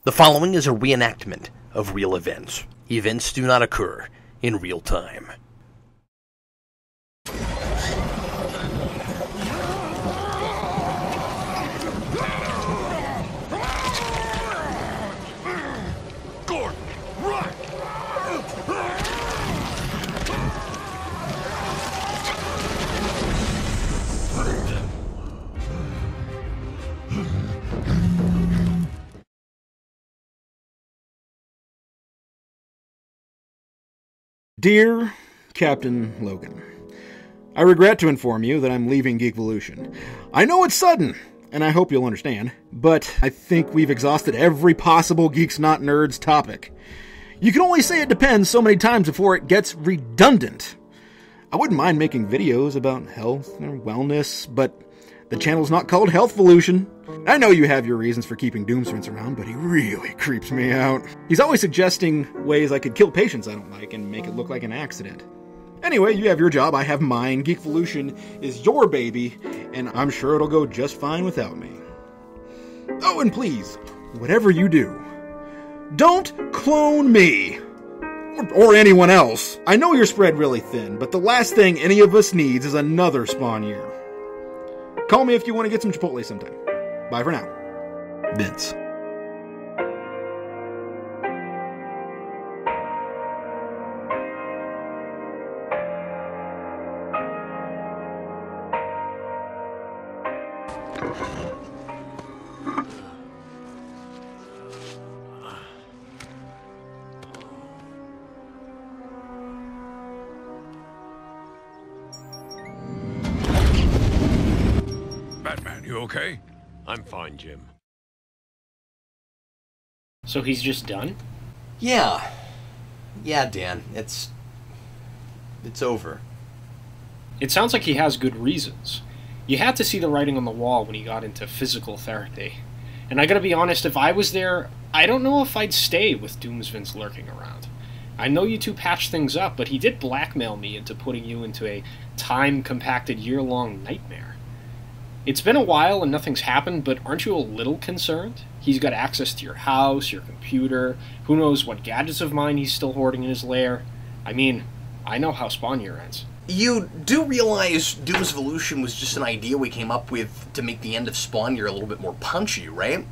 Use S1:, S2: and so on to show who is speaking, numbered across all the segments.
S1: The following is a reenactment of real events. Events do not occur in real time.
S2: Dear Captain Logan, I regret to inform you that I'm leaving Geekvolution. I know it's sudden, and I hope you'll understand, but I think we've exhausted every possible Geeks Not Nerds topic. You can only say it depends so many times before it gets redundant. I wouldn't mind making videos about health or wellness, but the channel's not called Healthvolution. I know you have your reasons for keeping Doomsvince around, but he really creeps me out. He's always suggesting ways I could kill patients I don't like and make it look like an accident. Anyway, you have your job, I have mine. Geekvolution is your baby, and I'm sure it'll go just fine without me. Oh, and please, whatever you do, don't clone me! Or anyone else. I know you're spread really thin, but the last thing any of us needs is another spawn year. Call me if you want to get some Chipotle sometime. Bye for now. Vince.
S3: Batman, you okay? I'm fine, Jim.
S4: So he's just done?
S1: Yeah, Dan, it's over.
S4: It sounds like he has good reasons. You had to see the writing on the wall when he got into physical therapy. And I gotta be honest, if I was there, I don't know if I'd stay with Doomsvince lurking around. I know you two patched things up, but he did blackmail me into putting you into a time-compacted year-long nightmare. It's been a while and nothing's happened, but aren't you a little concerned? He's got access to your house, your computer, who knows what gadgets of mine he's still hoarding in his lair. I mean, I know how Spawn Year ends.
S1: You do realize Doomsvolution was just an idea we came up with to make the end of Spawn Year a little bit more punchy, right?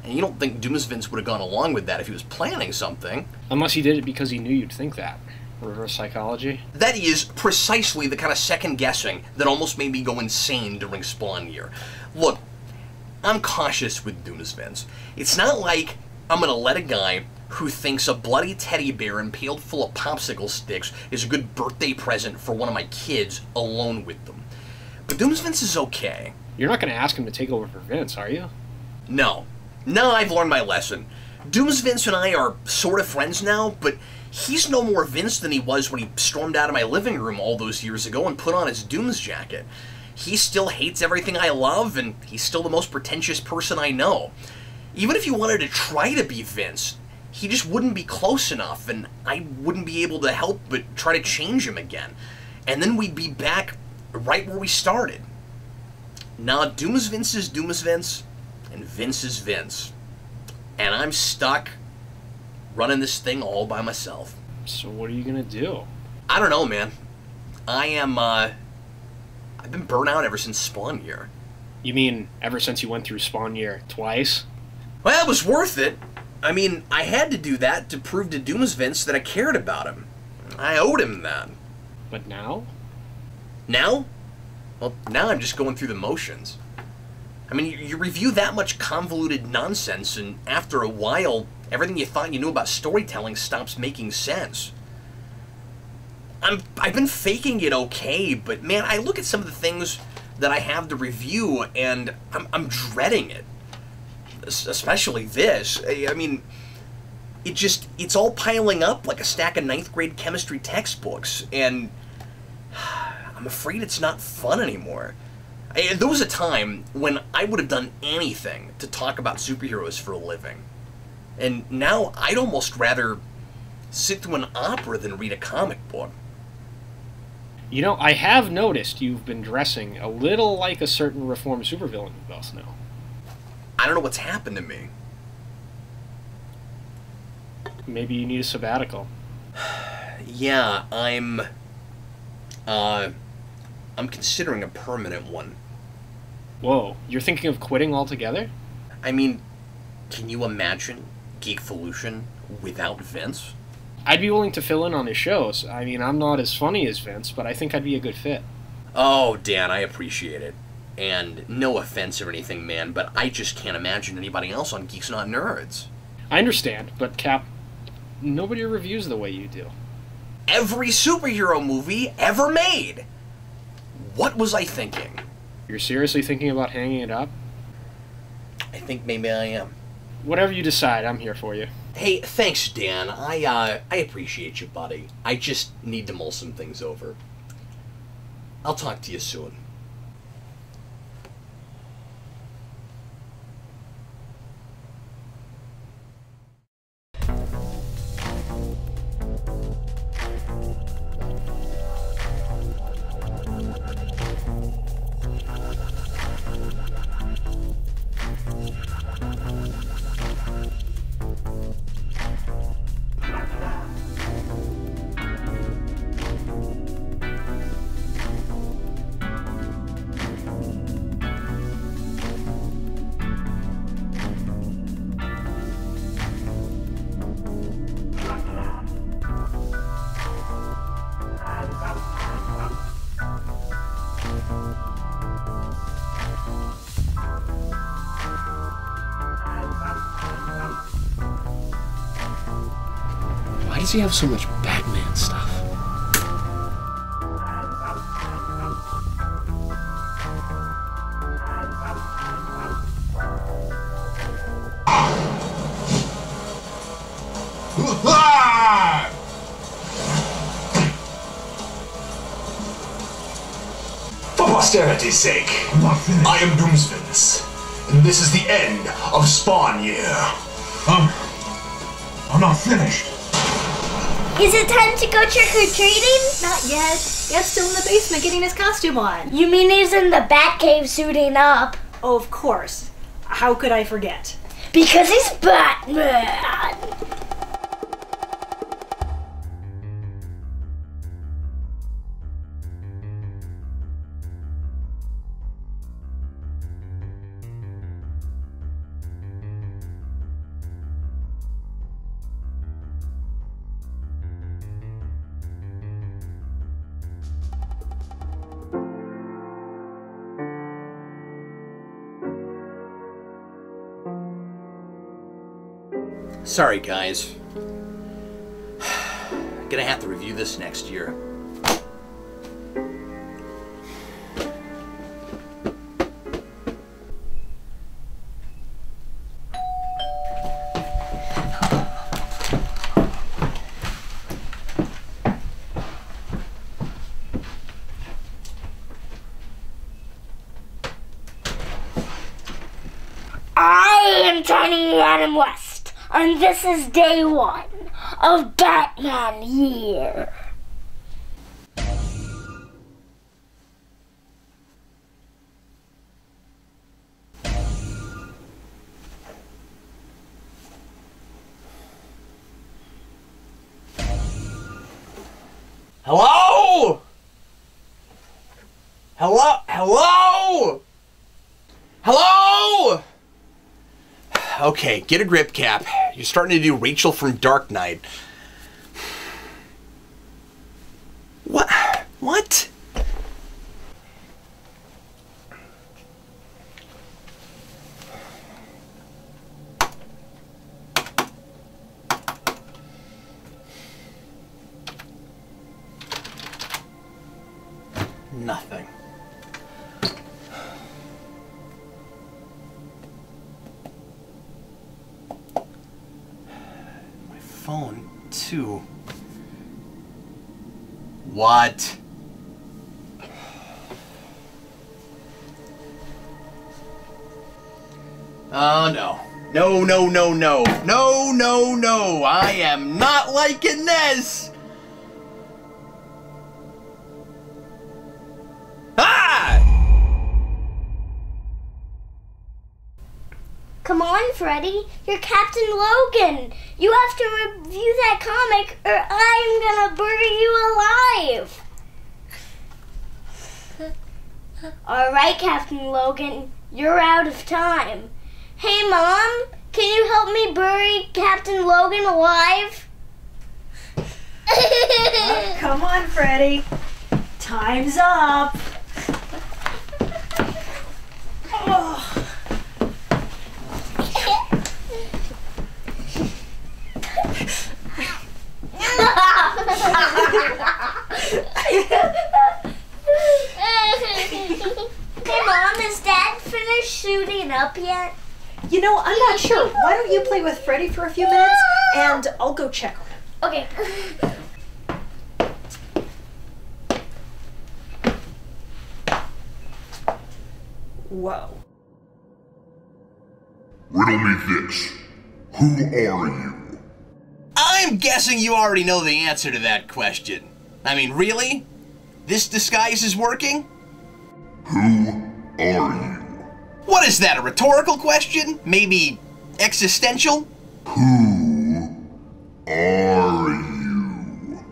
S1: And you don't think Doomsvince would have gone along with that if he was planning something.
S4: Unless he did it because he knew you'd think that. Reverse psychology?
S1: That is precisely the kind of second-guessing that almost made me go insane during Spawn Year. Look, I'm cautious with Doomsvince. It's not like I'm gonna let a guy who thinks a bloody teddy bear impaled full of popsicle sticks is a good birthday present for one of my kids alone with them. But Doomsvince is okay.
S4: You're not gonna ask him to take over for Vince, are you?
S1: No, I've learned my lesson. Doomsvince and I are sort of friends now, but he's no more Vince than he was when he stormed out of my living room all those years ago and put on his Dooms jacket. He still hates everything I love, and he's still the most pretentious person I know. Even if you wanted to try to be Vince, he just wouldn't be close enough, and I wouldn't be able to help but try to change him again. And then we'd be back right where we started. Now, Doomsvince is Doomsvince, and Vince is Vince. And I'm stuck running this thing all by myself.
S4: So what are you gonna do?
S1: I don't know, man. I've been burnt out ever since Spawn Year.
S4: You mean ever since you went through Spawn Year twice?
S1: Well, it was worth it. I mean, I had to do that to prove to Doomsvince that I cared about him. I owed him that.
S4: But now?
S1: Now? Well, now I'm just going through the motions. I mean, you review that much convoluted nonsense, and after a while, everything you thought you knew about storytelling stops making sense. I've been faking it okay, but man, I look at some of the things that I have to review, and I'm dreading it. Especially this. I mean, it's all piling up like a stack of 9th grade chemistry textbooks, and I'm afraid it's not fun anymore. There was a time when I would have done anything to talk about superheroes for a living. And now I'd almost rather sit through an opera than read a comic book.
S4: You know, I have noticed you've been dressing a little like a certain reformed supervillain we both know.
S1: I don't know what's happened to me.
S4: Maybe you need a sabbatical.
S1: Yeah, I'm considering a permanent one.
S4: Whoa, you're thinking of quitting altogether?
S1: I mean, can you imagine Geekvolution without Vince?
S4: I'd be willing to fill in on his shows. I mean, I'm not as funny as Vince, but I think I'd be a good fit.
S1: Oh, Dan, I appreciate it. And no offense or anything, man, but I just can't imagine anybody else on Geeks Not Nerds.
S4: I understand, but Cap, nobody reviews the way you do.
S1: Every superhero movie ever made! What was I thinking?
S4: You're seriously thinking about hanging it up?
S1: I think maybe I am.
S4: Whatever you decide, I'm here for you.
S1: Hey, thanks, Dan. I appreciate you, buddy. I just need to mull some things over. I'll talk to you soon.
S5: Why does he have so much Batman stuff?
S6: For posterity's sake, I am Doomsvince, and this is the end of Spawn Year. I'm not finished.
S7: Is it time to go trick-or-treating?
S8: Not yet. Dad's still in the basement getting his costume on.
S7: You mean he's in the Batcave suiting up?
S8: Oh, of course. How could I forget?
S7: Because he's Batman!
S1: Sorry, guys. Gonna have to review this next year.
S7: I am Tiny Adam West. And this is day one of Batman Year.
S1: Hello? Hello? Hello? Hello? Okay, get a grip, Cap. You're starting to do Rachel from Dark Knight. What? What? Nothing. Phone, too. What? Oh, no. No, no, no, no. No, no, no. I am not liking this. Ah!
S7: Come on, Freddy. You're Captain Logan. You have to review that comic or I'm gonna bury you alive. Alright, Captain Logan. You're out of time. Hey, Mom. Can you help me bury Captain Logan alive?
S8: Oh, come on, Freddy. Time's up. Oh.
S7: Hey, Mom, is Dad finished shooting up yet?
S8: You know, I'm not sure. Why don't you play with Freddy for a few minutes, and I'll go check on him.
S7: Okay.
S8: Whoa.
S6: Riddle me this. Who are you?
S1: I'm guessing you already know the answer to that question. I mean, really? This disguise is working?
S6: Who are you?
S1: What is that, a rhetorical question? Maybe existential?
S6: Who are you?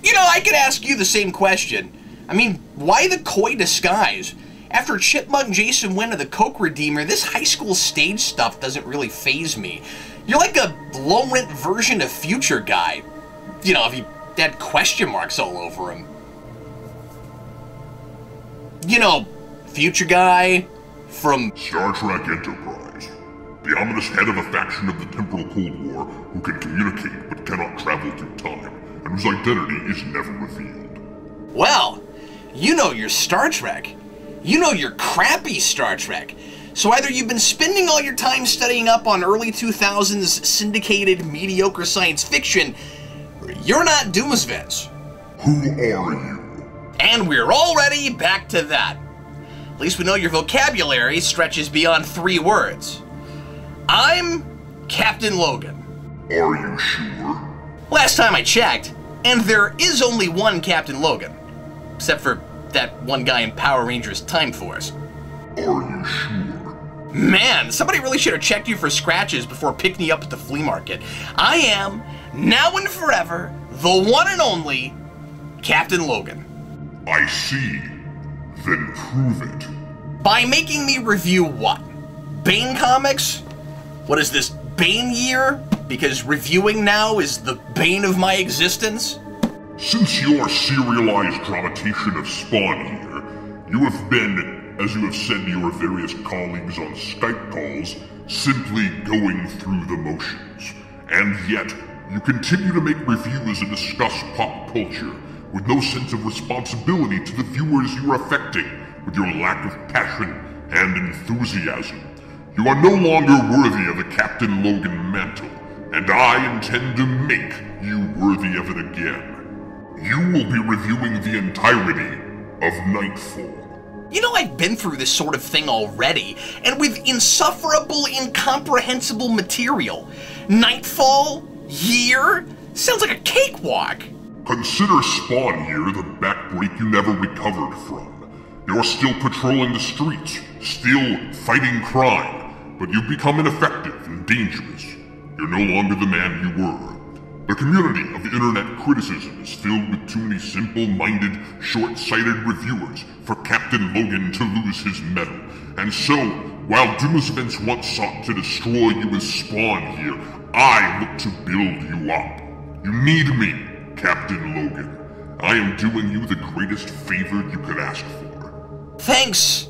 S1: You know, I could ask you the same question. I mean, why the coy disguise? After Chipmunk Jason went to the Coke Redeemer, this high school stage stuff doesn't really faze me. You're like a low-rent version of Future Guy. You know, if he had question marks all over him. You know, Future Guy from
S6: Star Trek Enterprise. The ominous head of a faction of the Temporal Cold War who can communicate but cannot travel through time, and whose identity is never revealed.
S1: Well, you know your Star Trek. You know your crappy Star Trek. So either you've been spending all your time studying up on early 2000s syndicated mediocre science fiction, or you're not Doomsvins.
S6: Who are you?
S1: And we're already back to that. At least we know your vocabulary stretches beyond 3 words. I'm Captain Logan.
S6: Are you sure?
S1: Last time I checked, and there is only one Captain Logan. Except for that one guy in Power Rangers Time Force.
S6: Are you sure?
S1: Man, somebody really should have checked you for scratches before picking you up at the flea market. I am, now and forever, the one and only Captain Logan.
S6: I see. Then prove it.
S1: By making me review what? Bane comics? What is this, Bane year? Because reviewing now is the bane of my existence?
S6: Since your serialized dramatization of Spawn here, you have been, as you have said to your various colleagues on Skype calls, simply going through the motions. And yet, you continue to make reviews and discuss pop culture, with no sense of responsibility to the viewers you are affecting, with your lack of passion and enthusiasm. You are no longer worthy of the Captain Logan mantle, and I intend to make you worthy of it again. You will be reviewing the entirety of Knightfall.
S1: You know, I've been through this sort of thing already, and with insufferable, incomprehensible material. Knightfall? Year? Sounds like a cakewalk.
S6: Consider Spawn here the backbreak you never recovered from. You're still patrolling the streets, still fighting crime, but you've become ineffective and dangerous. You're no longer the man you were. The community of internet criticism is filled with too many simple-minded, short-sighted reviewers for Captain Logan to lose his mettle. And so, while Doomsvents once sought to destroy you as Spawn here, I look to build you up. You need me, Captain Logan. I am doing you the greatest favor you could ask for.
S1: Thanks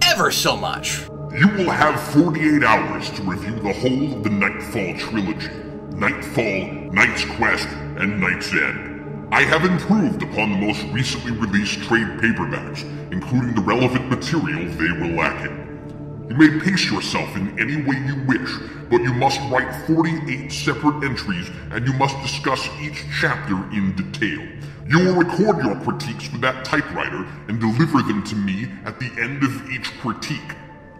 S1: ever so much.
S6: You will have 48 hours to review the whole of the Knightfall trilogy. Knightfall, Knight's Quest, and Knight's End. I have improved upon the most recently released trade paperbacks, including the relevant material they were lacking. You may pace yourself in any way you wish, but you must write 48 separate entries, and you must discuss each chapter in detail. You will record your critiques with that typewriter and deliver them to me at the end of each critique,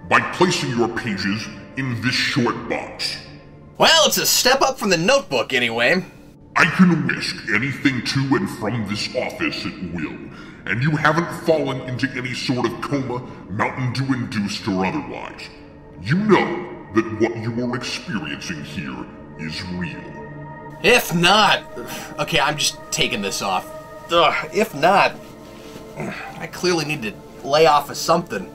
S6: by placing your pages in this short box.
S1: Well, it's a step up from the notebook, anyway.
S6: I can whisk anything to and from this office at will, and you haven't fallen into any sort of coma, Mountain Dew induced or otherwise. You know that what you are experiencing here is real.
S1: If not... Okay, I'm just taking this off. Ugh, if not... I clearly need to lay off of something.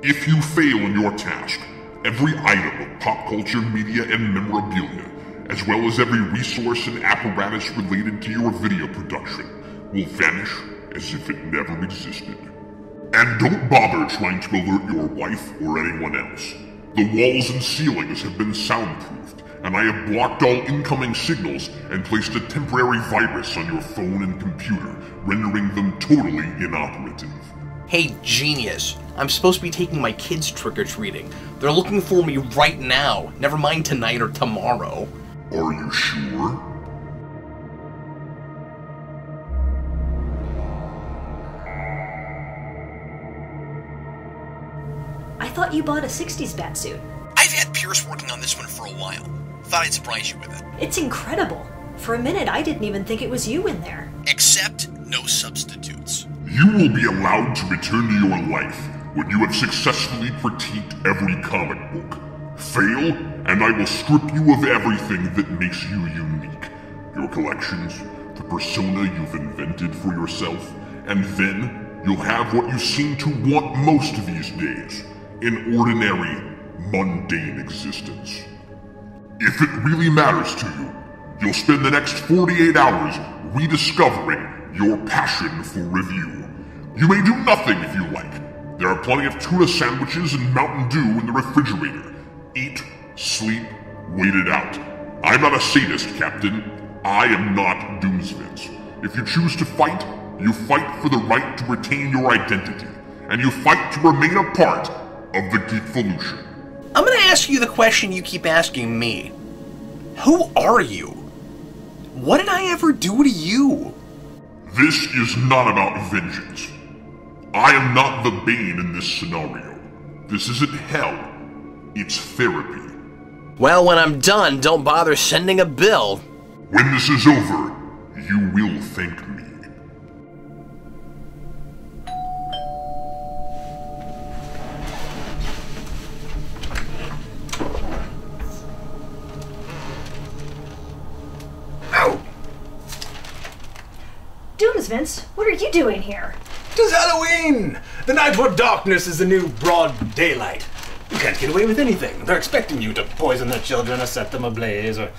S6: If you fail in your task, every item of pop culture, media, and memorabilia, as well as every resource and apparatus related to your video production, will vanish as if it never existed. And don't bother trying to alert your wife or anyone else. The walls and ceilings have been soundproofed, and I have blocked all incoming signals and placed a temporary virus on your phone and computer, rendering them totally inoperative.
S1: Hey, genius. I'm supposed to be taking my kids trick-or-treating. They're looking for me right now, never mind tonight or tomorrow.
S6: Are you sure?
S8: I thought you bought a 60s batsuit.
S1: I've had Pierce working on this one for a while. Thought I'd surprise you with it.
S8: It's incredible. For a minute, I didn't even think it was you in there.
S1: Except no substitutes.
S6: You will be allowed to return to your life when you have successfully critiqued every comic book. Fail, and I will strip you of everything that makes you unique. Your collections, the persona you've invented for yourself, and then you'll have what you seem to want most these days, an ordinary, mundane existence. If it really matters to you, you'll spend the next 48 hours rediscovering your passion for review. You may do nothing if you like. There are plenty of tuna sandwiches and Mountain Dew in the refrigerator. Eat, sleep, wait it out. I'm not a sadist, Captain. I am not Doomsvince. If you choose to fight, you fight for the right to retain your identity, and you fight to remain a part of the Geekvolution.
S1: I'm gonna ask you the question you keep asking me. Who are you? What did I ever do to you?
S6: This is not about vengeance. I am not the Bane in this scenario. This isn't hell. It's therapy.
S1: Well, when I'm done, don't bother sending a bill.
S6: When this is over, you will thank me.
S8: Doomsvince, what are you doing here?
S2: 'Tis Halloween! The night where darkness is the new broad daylight. You can't get away with anything. They're expecting you to poison the children or set them ablaze, or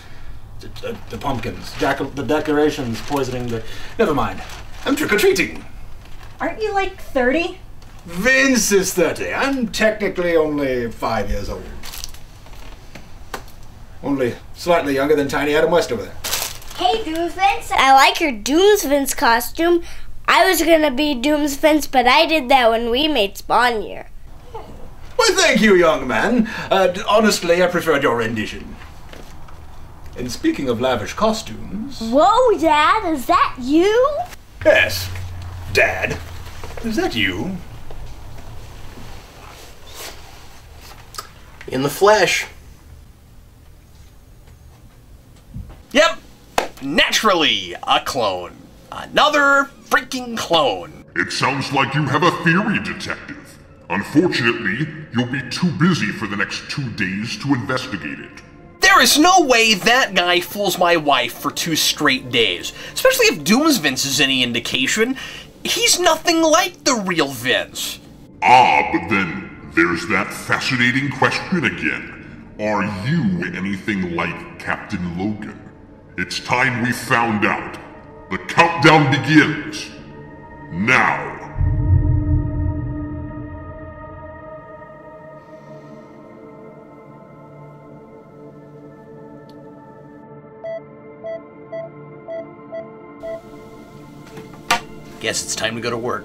S2: the pumpkins, the decorations poisoning the... Never mind. I'm trick-or-treating.
S8: Aren't you like 30?
S2: Vince is 30. I'm technically only 5 years old. Only slightly younger than Tiny Adam West over there.
S7: Hey, Doomsvince. I like your Doomsvince costume. I was gonna be Doomsvince, but I did that when we made Spawn Year.
S2: Well, thank you, young man. Honestly, I preferred your rendition. And speaking of lavish costumes...
S7: Whoa, Dad, is that you?
S2: Yes, Dad. Is that you?
S1: In the flesh. Yep. Naturally, a clone. Another freaking clone.
S6: It sounds like you have a theory, Detective. Unfortunately, you'll be too busy for the next 2 days to investigate it.
S1: There is no way that guy fools my wife for 2 straight days. Especially if Doomsvince is any indication. He's nothing like the real Vince.
S6: Ah, but then there's that fascinating question again. Are you anything like Captain Logan? It's time we found out. The countdown begins. Now.
S1: Guess it's time to go to work.